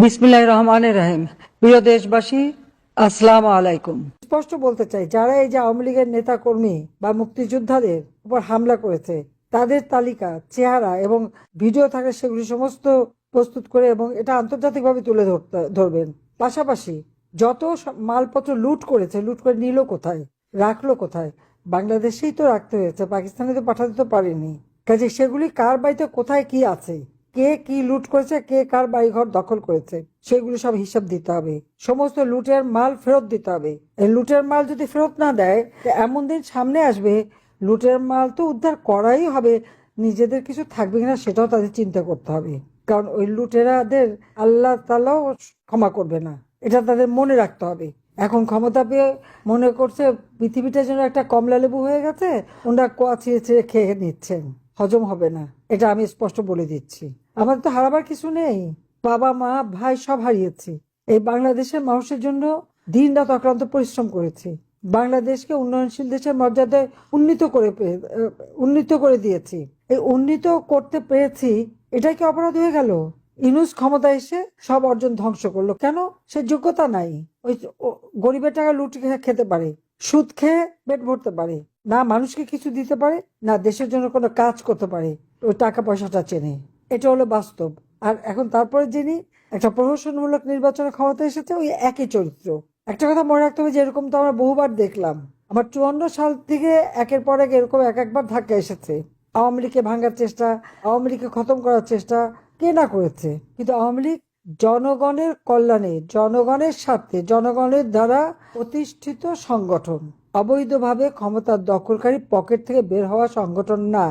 বিসমিল্লাহির রহমানির রহিম। প্রিয় দেশবাসী, আসসালামু আলাইকুম। স্পষ্ট বলতে চাই, যারা এই যে আওয়ামী লীগের নেতা কর্মী বা মুক্তিযোদ্ধাদের উপর হামলা করেছে তাদের তালিকা, চেহারা এবং ভিডিও থাকে, সেগুলি সমস্ত প্রস্তুত করে এবং এটা আন্তর্জাতিকভাবে তুলে ধরবেন। পাশাপাশি যত মালপত্র লুট করেছে, লুট করে নিল কোথায়, রাখলো কোথায়, বাংলাদেশেই তো রাখতে হয়েছে, পাকিস্তানে তো পাঠাতে তো পারেনি। কাজে সেগুলি কার বাড়িতে কোথায় কি আছে, কে কি লুট করেছে, কে কার বাড়িঘর দখল করেছে, সেগুলো সব হিসাব দিতে হবে। সমস্ত লুটের মাল ফেরত দিতে হবে। এই লুটের মাল যদি ফেরত না দেয়, এমন দিন সামনে আসবে লুটের মাল তো উদ্ধার করাই হবে, নিজেদের কিছু থাকবে কিনা সেটাও তাদের চিন্তা করতে হবে। কারণ ওই লুটেরাদের আল্লাহ তাআলাও ক্ষমা করবে না, এটা তাদের মনে রাখতে হবে। এখন ক্ষমতা পেয়ে মনে করছে পৃথিবীটা যেন একটা কমলা লেবু হয়ে গেছে, ওনারা কোয়া ছিঁড়ে ছিঁড়ে খেয়ে নিচ্ছেন। হজম হবে না, এটা আমি স্পষ্ট বলে দিচ্ছি। আমাদের তো হারাবার কিছু নেই। বাবা মা ভাই সব হারিয়েছি। এই বাংলাদেশের মানুষের জন্য দিন রাত অক্লান্ত পরিশ্রম করেছি। বাংলাদেশকে উন্নয়নশীল দেশের মর্যাদায় উন্নীত করে দিয়েছি। এই উন্নীত করতে পেরেছি, এটাই কি অপরাধ হয়ে গেল? ইউনূস ক্ষমতা এসে সব অর্জন ধ্বংস করলো কেন? সে যোগ্যতা নাই। ওই গরিবের টাকা লুট খেতে পারে, সুদ খেয়ে পেট ভরতে পারে না, মানুষকে কিছু দিতে পারে না, দেশের জন্য কোনো কাজ করতে পারে। ওই টাকা পয়সাটা চেনে, এটা হলো বাস্তব। আর এখন তারপরে যিনি একটা প্রহসনমূলক নির্বাচনের ক্ষমতা এসেছে, ওই একই চরিত্র। একটা কথা মনে রাখতে হবে যে এরকম তো আমরা বহুবার দেখলাম। আমার 54 সাল থেকে একের পর এক এরকম একবার ধাক্কা এসেছে। আওয়ামী লীগকে ভাঙার চেষ্টা, আওয়ামী লীগকে খতম করার চেষ্টা কে না করেছে। কিন্তু আওয়ামী লীগ জনগণের কল্যাণে, জনগণের স্বার্থে, জনগণের দ্বারা প্রতিষ্ঠিত সংগঠন, অবৈধভাবে ক্ষমতার দখলকারী পকেট থেকে বের হওয়া সংগঠন না।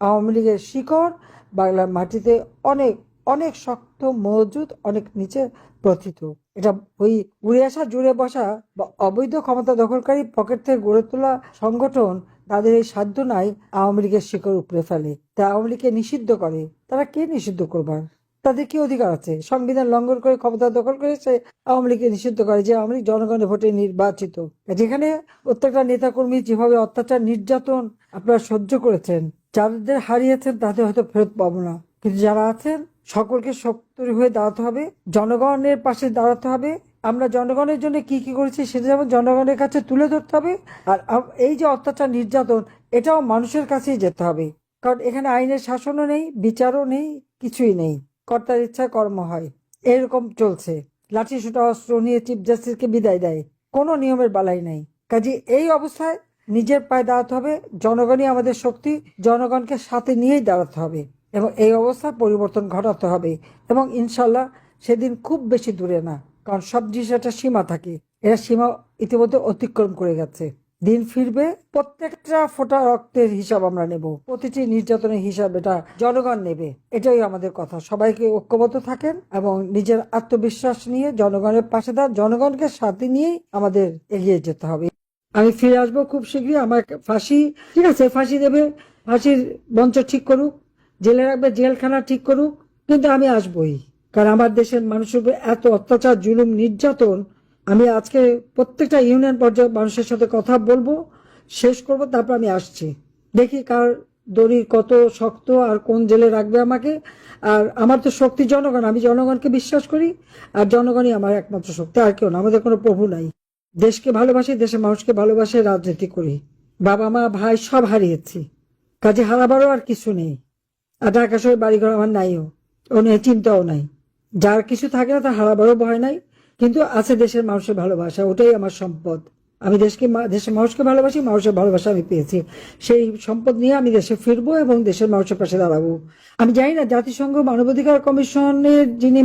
আওয়ামী লীগের শিকড় বাংলার মাটিতে অনেক অনেক শক্ত মজুদ, অনেক নিচে প্রথিত। এটা ওই উড়ে আসা, জুড়ে বসা বা অবৈধ ক্ষমতা দখলকারী পকেট থেকে গড়ে তোলা সংগঠন, তাদের এই সাধ্য নাই আওয়ামী লীগের শিকড় উপড়ে ফেলে, তা আওয়ামী লীগকে নিষিদ্ধ করে। তারা কে নিষিদ্ধ করবার? তাদের কি অধিকার আছে? সংবিধান লঙ্ঘন করে ক্ষমতা দখল করেছে, আওয়ামী লীগকে নিষিদ্ধ করে, যে আওয়ামী লীগ জনগণের ভোটে নির্বাচিত। যেখানে প্রত্যেকটা নেতাকর্মী যেভাবে অত্যাচার নির্যাতন আপনারা সহ্য করেছেন, যাদের হারিয়েছেন তাদের হয়তো ফেরত পাবো না, কিন্তু যারা আছেন সকলকে শক্ত হয়ে দাঁড়াতে হবে, জনগণের পাশে দাঁড়াতে হবে। আমরা জনগণের জন্য কি কি করেছি সেটা যেমন জনগণের কাছে তুলে ধরতে হবে, আর এই যে অত্যাচার নির্যাতন, এটাও মানুষের কাছেই যেতে হবে। কারণ এখানে আইনের শাসনও নেই, বিচারও নেই, কিছুই নেই। কর্তার ইচ্ছায় কর্ম হয়, এরকম চলছে। লাঠি সোটা অস্ত্র নিয়ে চিফ জাস্টিসকে বিদায় দেয়, কোনো নিয়মের বালাই নাই। কাজে এই অবস্থায় নিজের পায়ে দাঁড়াতে হবে। জনগণই আমাদের শক্তি, জনগণকে সাথে নিয়েই দাঁড়াতে হবে এবং এই অবস্থার পরিবর্তন ঘটাতে হবে। এবং ইনশাল্লাহ সেদিন খুব বেশি দূরে না, কারণ সব জিনিস একটা সীমা থাকে, এরা সীমা ইতিমধ্যে অতিক্রম করে গেছে। দিন ফিরবে, প্রত্যেকটা ফোঁটা রক্তের হিসাব আমরা নেব, প্রতিটি নির্যাতনের হিসাব এটা জনগণ নেবে। এটাই আমাদের কথা। সবাইকে ঐক্যবদ্ধ থাকেন এবং নিজের আত্মবিশ্বাস নিয়ে জনগণের পাশে দাঁড়ান, জনগণকে সাথে নিয়েই আমাদের এগিয়ে যেতে হবে। আমি ফিরে আসবো খুব শীঘ্রই। আমার ফাঁসি, ঠিক আছে, ফাঁসি দেবে, ফাঁসির মঞ্চ ঠিক করুক, জেলে রাখবে, জেলখানা ঠিক করুক, কিন্তু আমি আসবই। কারণ আমার দেশের মানুষের উপর এত অত্যাচার, জুলুম, নির্যাতন, আমি আজকে প্রত্যেকটা ইউনিয়ন পর্যায়ে মানুষের সাথে কথা বলবো, শেষ করব, তারপর আমি আসছি। দেখি কার দড়ি কত শক্ত আর কোন জেলে রাখবে আমাকে। আর আমার তো শক্তি জনগণ, আমি জনগণকে বিশ্বাস করি, আর জনগণই আমার একমাত্র শক্তি, আর কেউ না। আমাদের কোনো প্রভু নাই। দেশকে ভালোবাসি, দেশের মানুষকে ভালোবাসে, রাজনীতি করি। বাবা মা ভাই সব হারিয়েছি, কাজে হারাবারও আর কিছু নেই। আর ঢাকা শহরে বাড়িঘর আমার নাইও, ও নিয়ে চিন্তাও নাই। যার কিছু থাকে না তার হারাবারও ভয় নাই, কিন্তু আছে দেশের মানুষের ভালোবাসা, ওটাই আমার সম্পদ। আমি দেশের মানুষকে ভালোবাসি, মানুষের ভালোবাসা আমি পেয়েছি। সেই সম্পদ নিয়ে আমি দেশে ফিরবো এবং দেশের মানুষের পাশে দাঁড়াবো। আমি জানি না জাতিসংঘ মানবাধিকার কমিশনের যিনি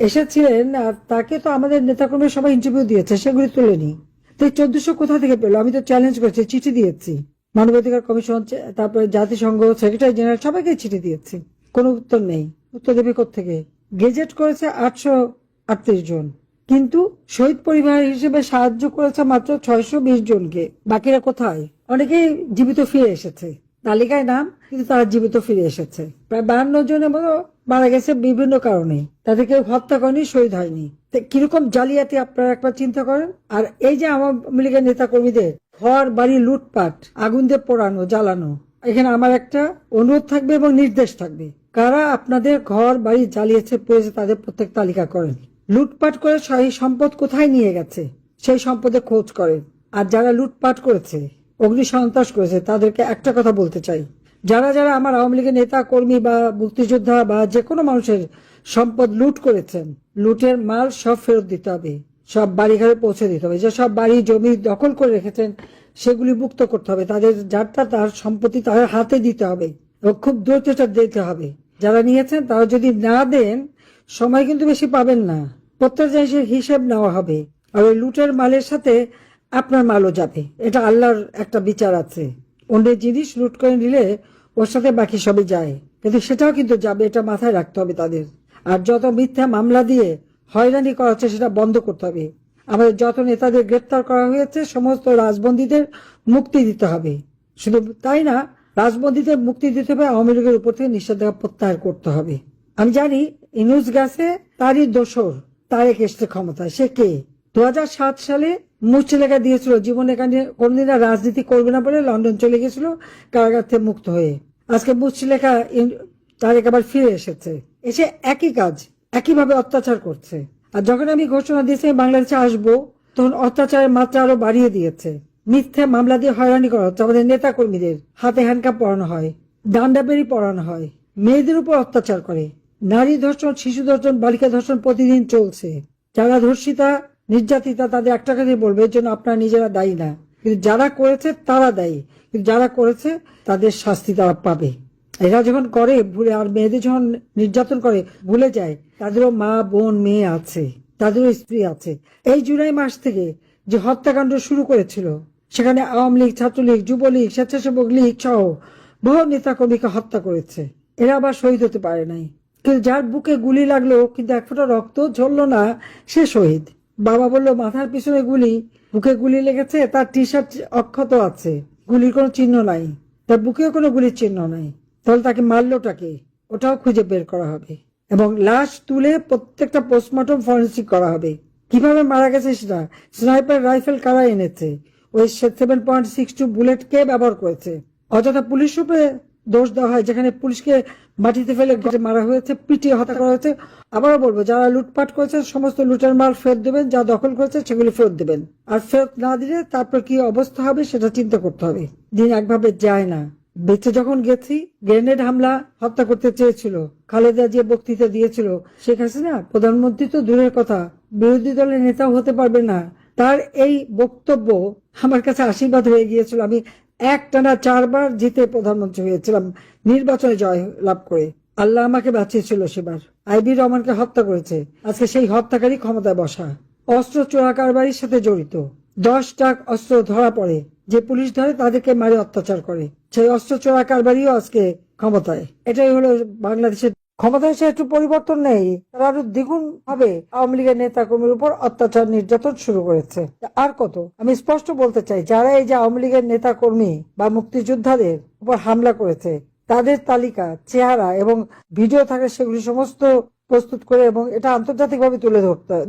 এসেছিলেন, আর তাকে তো আমাদের নেতাকর্মীরা সবাই ইন্টারভিউ দিয়েছে, সেগুলি তুলেনি। তো 1400 কোথা থেকে পেলো? আমি তো চ্যালেঞ্জ করেছি, চিঠি দিয়েছি মানবাধিকার কমিশন, তারপরে জাতিসংঘ সেক্রেটারি জেনারেল, সবাইকে চিঠি দিয়েছি, কোনো উত্তর নেই। উত্তর দেবে কোত্থেকে? গেজেট করেছে 838 জন, কিন্তু শহীদ পরিবার হিসেবে সাহায্য করেছে মাত্র 620 জনকে। বাকিরা কোথায়? অনেকেই জীবিত ফিরে এসেছে, তালিকায় নাম, কিন্তু তারা জীবিত ফিরে এসেছে। প্রায় 52 জনের মতো মারা গেছে বিভিন্ন কারণে, তাদেরকে হত্যা করেনি, শহীদ হয়নি। কিরকম জালিয়াতি আপনারা একবার চিন্তা করেন। আর এই যে আওয়ামী লীগের নেতা কর্মীদের ঘর বাড়ি লুটপাট, আগুন দিয়ে পোড়ানো, জ্বালানো, এখানে আমার একটা অনুরোধ থাকবে এবং নির্দেশ থাকবে, কারা আপনাদের ঘর বাড়ি জ্বালিয়েছে, পড়েছে, তাদের প্রত্যেক তালিকা করেন। লুটপাট করে সেই সম্পদ কোথায় নিয়ে গেছে সেই সম্পদে খোঁজ করেন। আর যারা লুটপাট করেছে, অগ্নি সন্ত্রাস করেছে, তাদেরকে একটা কথা বলতে চাই, যারা যারা আমার আওয়ামী লীগের নেতা কর্মী বা মুক্তিযোদ্ধা বা যে কোনো মানুষের সম্পদ লুট করেছেন, লুটের মাল সব ফেরত দিতে হবে, সব বাড়িঘরে পৌঁছে দিতে হবে। যে সব বাড়ি জমি দখল করে রেখেছেন সেগুলি মুক্ত করতে হবে, তাদের যারটা তার সম্পত্তি তাদের হাতে দিতে হবে এবং খুব দ্রুততা দিতে হবে। যারা নিয়েছেন তারা যদি না দেন সময় কিন্তু বেশি পাবেন না, প্রত্যেক জিনিসের হিসেব নেওয়া হবে। আর ওই লুটের মালের সাথে আপনার মালও যাবে, এটা আল্লাহর একটা বিচার আছে। অন্যের জিনিস লুট করে নিলে ওর সাথে বাকি সবই যায়, কিন্তু সেটাও কিন্তু যাবে, এটা মাথায় রাখতে হবে তাদের। আর যত মিথ্যা মামলা দিয়ে হয়রানি করা হচ্ছে সেটা বন্ধ করতে হবে। আমাদের যত নেতাদের গ্রেপ্তার করা হয়েছে সমস্ত রাজবন্দীদের মুক্তি দিতে হবে। শুধু তাই না, রাজবন্দীদের মুক্তি দিতে হবে, আওয়ামী লীগের উপর থেকে নিষেধাজ্ঞা প্রত্যাহার করতে হবে। আমি জানি ইনুস গেছে, তারই দোসর তারেক এসছে ক্ষমতায়। সে কে? 2007 সালে মুচলেখা দিয়েছিল জীবনে কোনদিন আর রাজনীতি করবে না বলে লন্ডন চলে গেছিল কারাগার থেকে মুক্ত হয়ে। আজকে মুচলেখা তারেক আবার ফিরে এসেছে, এসে একই কাজ একইভাবে অত্যাচার করছে। আর যখন আমি ঘোষণা দিয়েছি বাংলাদেশে আসবো, তখন অত্যাচারের মাত্রা আরো বাড়িয়ে দিয়েছে। মিথ্যে মামলা দিয়ে হয়রানি করা হচ্ছে, আমাদের নেতা কর্মীদের হাতে হ্যান্ডকাপ পরানো হয়, ডান্ডা বেরি পরানো হয়, মেয়েদের উপর অত্যাচার করে, নারী ধর্ষণ, শিশু ধর্ষণ, বালিকা ধর্ষণ প্রতিদিন চলছে। যারা ধর্ষিতা নির্যাতিতা তাদের একটা কথাই বলবে, এর জন্য আপনারা নিজেরা দায়ী না, কিন্তু যারা করেছে তারা দায়ী। কিন্তু যারা করেছে তাদের শাস্তি তারা পাবে। এরা যখন করে ভুলে, আর মেয়েদের যখন নির্যাতন করে ভুলে যায় তাদেরও মা বোন মেয়ে আছে, তাদেরও স্ত্রী আছে। এই জুলাই মাস থেকে যে হত্যাকাণ্ড শুরু করেছিল, সেখানে আওয়ামী লীগ, ছাত্রলীগ, যুবলীগ, স্বেচ্ছাসেবক লীগ সহ বহু নেতাকর্মীকে হত্যা করেছে। এরা আবার শহীদ হতে পারে নাই, কিন্তু যার বুকে গুলি লাগলো কিন্তু এক ফোঁটা রক্ত ঝরলো না, সে শহীদ। বাবা বললো মাথার পিছনে গুলি, বুকে গুলি লেগেছে, তার টি শার্ট অক্ষত আছে, গুলির কোনো চিহ্ন নাই, তার বুকেও কোনো গুলির চিহ্ন নাই। তাহলে তাকে মারলোটাকে, ওটাও খুঁজে বের করা হবে এবং লাশ তুলে প্রত্যেকটা পোস্টমর্টম ফরেন্সিক করা হবে। কিভাবে মারা গেছে সেটা, স্নাইপার রাইফেল কারা এনেছে, ওই 7.62 বুলেট কে ব্যবহার করেছে, অযথা পুলিশ উপরে দোষ দেওয়া হয়, যেখানে পুলিশকে মাটিতে ফেলে মারা হয়েছে, পিটিয়ে হত্যা করা হয়েছে। আবারও বলবো, যারা লুটপাট করেছে সমস্ত লুটের মাল ফেরত দেবেন, যা দখল করেছে সেগুলি ফেরত দেবেন। আর ফেরত না দিলে তারপর কি অবস্থা হবে সেটা চিন্তা করতে হবে। দিন একভাবে যায় না। বেঁচে যখন গেছি, গ্রেনেড হামলা হত্যা করতে চেয়েছিল, খালেদা যে বক্তৃতা দিয়েছিল, শেখ হাসিনা প্রধানমন্ত্রী তো দূরের কথা, বিরোধী দলের নেতাও হতে পারবে না, তার এই বক্তব্য আমার কাছে আশীর্বাদ হয়ে গিয়েছিল। আমি একটানা 4 বার জিতে প্রধানমন্ত্রী হয়েছিলাম, নির্বাচনে জয় লাভ করে। আল্লাহ আমাকে বাঁচিয়েছিল সেবার। আইবি রহমানকে হত্যা করেছে, আজকে সেই হত্যাকারী ক্ষমতায় বসা। অস্ত্র চোরা কারবারির সাথে জড়িত 10 ট্রাক অস্ত্র ধরা পড়ে, যে পুলিশ ধরে তাদেরকে মারে অত্যাচার করে, সেই অস্ত্র চোরা কারবারিও আজকে ক্ষমতায়। এটাই হলো বাংলাদেশের ক্ষমতায়। সে একটু পরিবর্তন নেই, তারা আরো দ্বিগুণ ভাবে আওয়ামী লীগের নেতা কর্মীর উপর অত্যাচার নির্যাতন শুরু করেছে। আর কত, আমি স্পষ্ট বলতে চাই, যারা এই যে আওয়ামী লীগের নেতা কর্মী বা মুক্তিযোদ্ধাদের উপর হামলা করেছে তাদের তালিকা, চেহারা এবং ভিডিও থাকে, সেগুলি সমস্ত প্রস্তুত করে এবং এটা আন্তর্জাতিকভাবে তুলে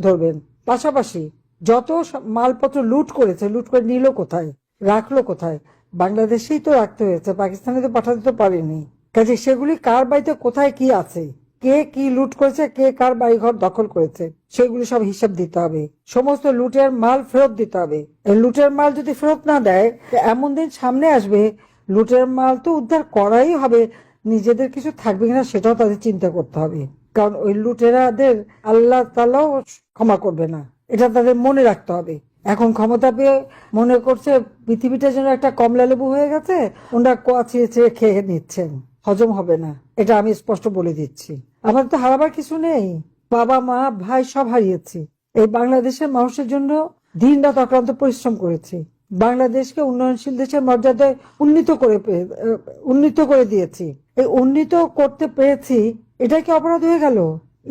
ধরবেন। পাশাপাশি যত মালপত্র লুট করেছে, লুট করে নিল কোথায়, রাখলো কোথায়, বাংলাদেশেই তো রাখতে হয়েছে, পাকিস্তানে তো পাঠাতে তো পারেনি। কাজে সেগুলি কার বাড়িতে কোথায় কি আছে, কে কি লুট করেছে, কে কার বাড়িঘর দখল করেছে, সেগুলি সব হিসাব দিতে হবে। সমস্ত লুটের মাল ফেরত দিতে হবে। এই লুটের মাল যদি ফেরত না দেয়, এমন দিন সামনে আসবে লুটের মাল তো উদ্ধার করাই হবে, নিজেদের কিছু থাকবে কিনা সেটাও তাদের চিন্তা করতে হবে। কারণ ওই লুটেরাদের আল্লাহ তাআলাও ক্ষমা করবে না, এটা তাদের মনে রাখতে হবে। এখন ক্ষমতা পেয়ে মনে করছে পৃথিবীটা যেন একটা কমলা লেবু হয়ে গেছে, ওনারা কোয়া ছিঁড়ে খেয়ে নিচ্ছেন, হজম হবে না, এটা আমি স্পষ্ট বলে দিচ্ছি। আমার তো হারাবার কিছু নেই, বাবা মা ভাই সব হারিয়েছি। এই বাংলাদেশের মানুষের জন্য দিন রাত অক্লান্ত পরিশ্রম করেছি, বাংলাদেশকে উন্নয়নশীল দেশের মর্যাদায় উন্নীত করে দিয়েছি। এই উন্নীত করতে পেরেছি, এটা কি অপরাধ হয়ে গেল?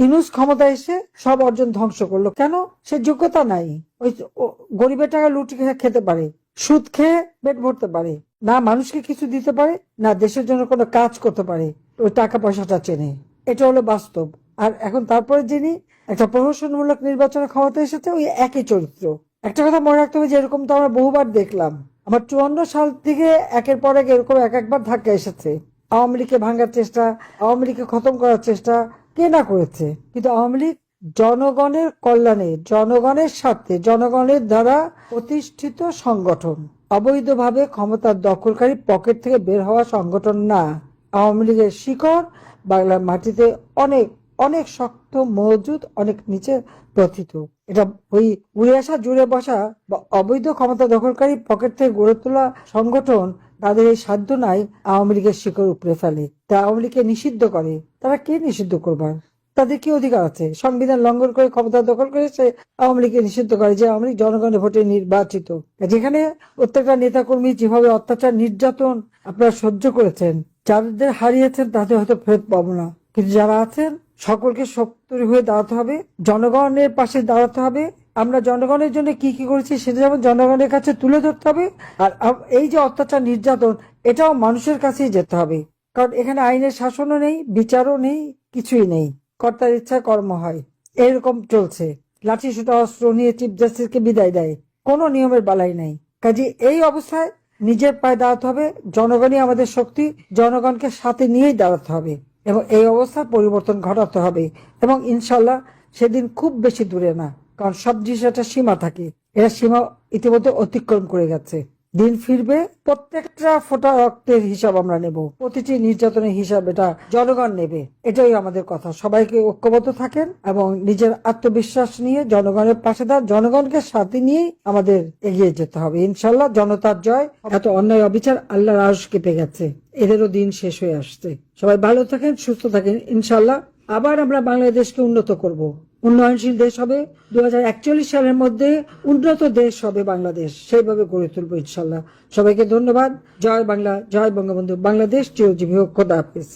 ইউনূস ক্ষমতা এসে সব অর্জন ধ্বংস করলো কেন? সে যোগ্যতা নাই। ওই গরিবের টাকা লুটে খেতে পারে, সুদ খেয়ে পেট ভরতে পারে না, মানুষকে কিছু দিতে পারে না, দেশের জন্য কোনো কাজ করতে পারে, ওই টাকা পয়সাটা চেনে। এটা হলো বাস্তব। আর এখন তারপরে যিনি একটা প্রহসনমূলক নির্বাচনের ক্ষমতা এসেছে, ওই একই চরিত্র। একটা কথা মনে রাখতে হবে যে এরকম তো আমরা বহুবার দেখলাম। আমার 54 সাল থেকে একের পর এক এরকম একবার ধাক্কা এসেছে। আওয়ামী লীগকে ভাঙার চেষ্টা, আওয়ামী লীগকে খতম করার চেষ্টা কে না করেছে, কিন্তু আওয়ামী লীগ জনগণের কল্যাণে, জনগণের স্বার্থে, জনগণের দ্বারা প্রতিষ্ঠিত সংগঠন, অবৈধভাবে ক্ষমতার দখলকারী পকেট থেকে বের হওয়া সংগঠন না। আওয়ামী লীগের শিকড় বাংলার মাটিতে অনেক অনেক শক্ত মজুদ, অনেক নিচে প্রথিত। এটা ওই উড়ে আসা জুড়ে বসা বা অবৈধ ক্ষমতা দখলকারী পকেট থেকে গড়ে তোলা সংগঠন, তাদের এই সাধ্য নাই আওয়ামী লীগের শিকড় উপড়ে ফেলে। তা আওয়ামী লীগকে নিষিদ্ধ করে, তারা কে নিষিদ্ধ করবার? তাদের কি অধিকার আছে? সংবিধান লঙ্ঘন করে ক্ষমতা দখল করেছে, আওয়ামী লীগকে নিষিদ্ধ করে যে আওয়ামী লীগ জনগণের ভোটে নির্বাচিত। যেখানে প্রত্যেকটা নেতাকর্মী যেভাবে অত্যাচার নির্যাতন আপনারা সহ্য করেছেন, যাদের হারিয়েছেন তাদের হয়তো ফেরত পাবো না, কিন্তু যারা আছেন সকলকে শক্ত হয়ে দাঁড়াতে হবে, জনগণের পাশে দাঁড়াতে হবে। আমরা জনগণের জন্য কি কি করেছি সেটা যেমন জনগণের কাছে তুলে ধরতে হবে, আর এই যে অত্যাচার নির্যাতন, এটাও মানুষের কাছেই যেতে হবে। কারণ এখানে আইনের শাসনও নেই, বিচারও নেই, কিছুই নেই, কর্তার ইচ্ছায় কর্ম হয়, এরকম চলছে। লাঠি সোটা অস্ত্র নিয়ে চিফ জাস্টিসকে বিদায় দেয়, কোনো নিয়মের বালাই নাই। কাজে এই অবস্থায় নিজের পায়ে দাঁড়াতে হবে, জনগণই আমাদের শক্তি, জনগণকে সাথে নিয়েই দাঁড়াতে হবে এবং এই অবস্থার পরিবর্তন ঘটাতে হবে। এবং ইনশাল্লাহ সেদিন খুব বেশি দূরে না, কারণ সব জিনিস একটা সীমা থাকে, এরা সীমা ইতিমধ্যে অতিক্রম করে গেছে। দিন ফিরবে, প্রত্যেকটা ফোঁটা রক্তের হিসাব আমরা নেব, প্রতিটি নির্যাতনের হিসাব এটা জনগণ নেবে। এটাই আমাদের কথা। সবাইকে ঐক্যবদ্ধ থাকেন এবং নিজের আত্মবিশ্বাস নিয়ে জনগণের পাশে দাঁড়ান, জনগণকে সাথে নিয়েই আমাদের এগিয়ে যেতে হবে। ইনশাল্লাহ জনতার জয়। এত অন্যায় অবিচার আল্লাহর আরশ কেঁপে গেছে, এদেরও দিন শেষ হয়ে আসছে। সবাই ভালো থাকেন, সুস্থ থাকেন। ইনশাল্লাহ আবার আমরা বাংলাদেশকে উন্নত করব, উন্নয়নশীল দেশ হবে। 2041 সালের মধ্যে উন্নত দেশ হবে বাংলাদেশ, সেইভাবে গড়ে তুলবো ইনশাল্লাহ। সবাইকে ধন্যবাদ। জয় বাংলা, জয় বঙ্গবন্ধু। বাংলাদেশ চিরজীবী হোক। খোদা হাফেজ।